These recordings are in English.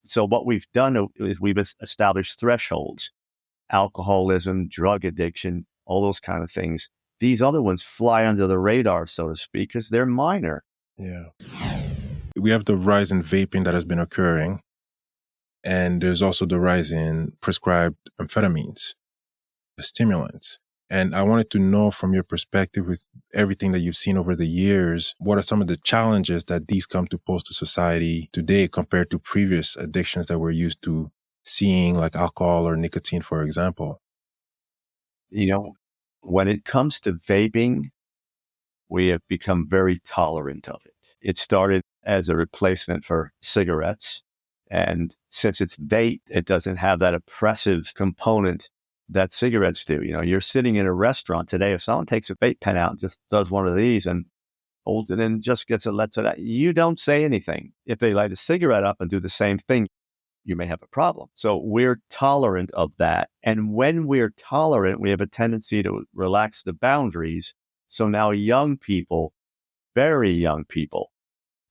So what we've done is we've established thresholds, alcoholism, drug addiction, all those kind of things. These other ones fly under the radar, so to speak, because they're minor. Yeah. We have the rise in vaping that has been occurring. And there's also the rise in prescribed amphetamines, the stimulants. And I wanted to know from your perspective, with everything that you've seen over the years, what are some of the challenges that these come to pose to society today compared to previous addictions that we're used to seeing, like alcohol or nicotine, for example? When it comes to vaping, we have become very tolerant of it. It started as a replacement for cigarettes. And since it's vape, it doesn't have that oppressive component that cigarettes do. You're sitting in a restaurant today. If someone takes a vape pen out and just does one of these and holds it in, just lets it out, you don't say anything. If they light a cigarette up and do the same thing, you may have a problem. So we're tolerant of that. And when we're tolerant, we have a tendency to relax the boundaries. So now young people, very young people,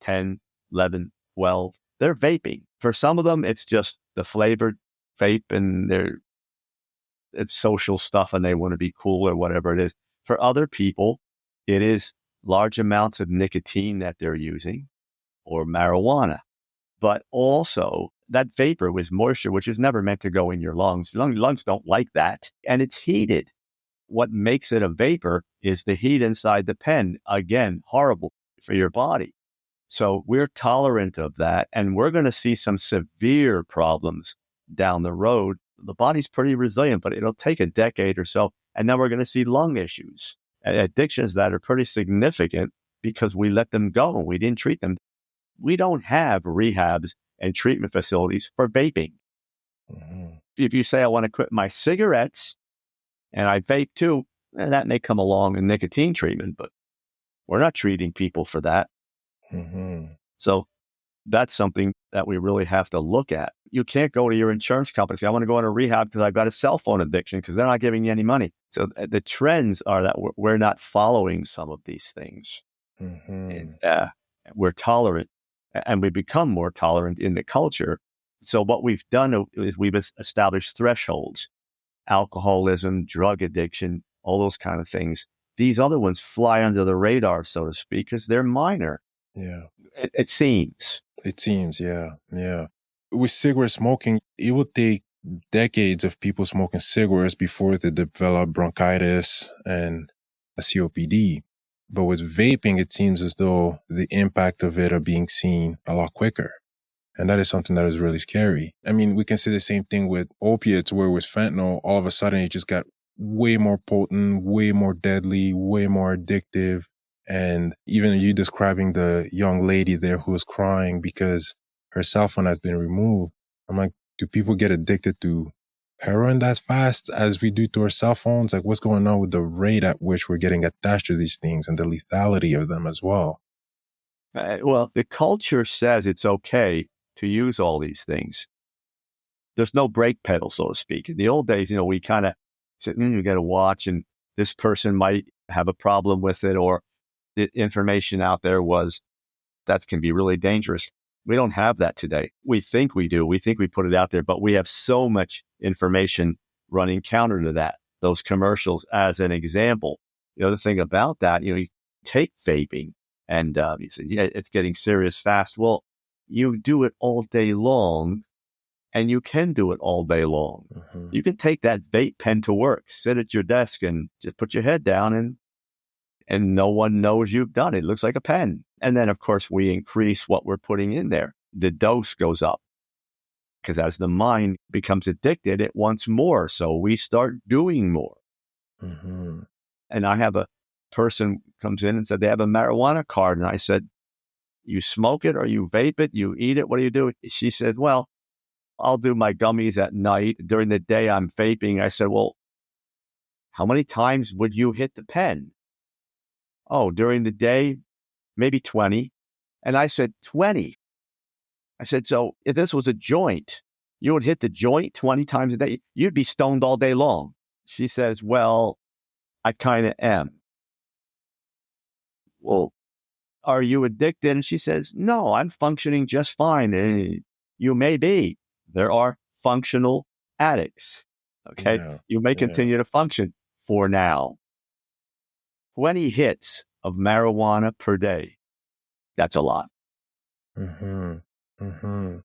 10, 11, 12, they're vaping. For some of them, it's just the flavored vape and it's social stuff and they want to be cool or whatever it is. For other people, it is large amounts of nicotine that they're using or marijuana. But also that vapor with moisture, which is never meant to go in your lungs. Lungs don't like that. And it's heated. What makes it a vapor is the heat inside the pen. Again, horrible for your body. So we're tolerant of that, and we're going to see some severe problems down the road. The body's pretty resilient, but it'll take a decade or so. And then we're going to see lung issues, addictions that are pretty significant because we let them go and we didn't treat them. We don't have rehabs and treatment facilities for vaping. Mm-hmm. If you say, I want to quit my cigarettes and I vape too, that may come along in nicotine treatment, but we're not treating people for that. Mm-hmm. So that's something that we really have to look at. You can't go to your insurance company and say, I want to go into rehab because I've got a cell phone addiction, because they're not giving you any money. So the trends are that we're not following some of these things. Mm-hmm. And, we're tolerant, and we become more tolerant in the culture. So what we've done is we've established thresholds, alcoholism, drug addiction, all those kind of things. These other ones fly under the radar, so to speak, because they're minor. Yeah. It seems. It seems, yeah. Yeah. With cigarette smoking, it will take decades of people smoking cigarettes before they develop bronchitis and a COPD. But with vaping, it seems as though the impact of it are being seen a lot quicker. And that is something that is really scary. I mean, we can say the same thing with opiates, where with fentanyl, all of a sudden it just got way more potent, way more deadly, way more addictive. And even you describing the young lady there who was crying because her cell phone has been removed. I'm like, do people get addicted to heroin that fast as we do to our cell phones? Like, what's going on with the rate at which we're getting attached to these things and the lethality of them as well? Well, the culture says it's okay to use all these things. There's no brake pedal, so to speak. In the old days, we kind of said, you got to watch, and this person might have a problem with it, or the information out there was that can be really dangerous. We don't have that today. We think we do. We think we put it out there, but we have so much information running counter to that. Those commercials, as an example. The other thing about that, you take vaping and you say, yeah, it's getting serious fast. Well, you do it all day long, and you can do it all day long. Mm-hmm. You can take that vape pen to work, sit at your desk and just put your head down and no one knows you've done it. It looks like a pen. And then, of course, we increase what we're putting in there. The dose goes up because as the mind becomes addicted, it wants more. So we start doing more. Mm-hmm. And I have a person comes in and said they have a marijuana card. And I said, you smoke it or you vape it? You eat it? What do you do? She said, well, I'll do my gummies at night. During the day, I'm vaping. I said, well, how many times would you hit the pen? Oh, during the day, maybe 20. And I said, 20? I said, so if this was a joint, you would hit the joint 20 times a day. You'd be stoned all day long. She says, well, I kind of am. Well, are you addicted? And she says, no, I'm functioning just fine. you may be. There are functional addicts. Okay. Yeah. You may Yeah. continue to function for now. 20 hits of marijuana per day. That's a lot. Mm-hmm. Mm-hmm.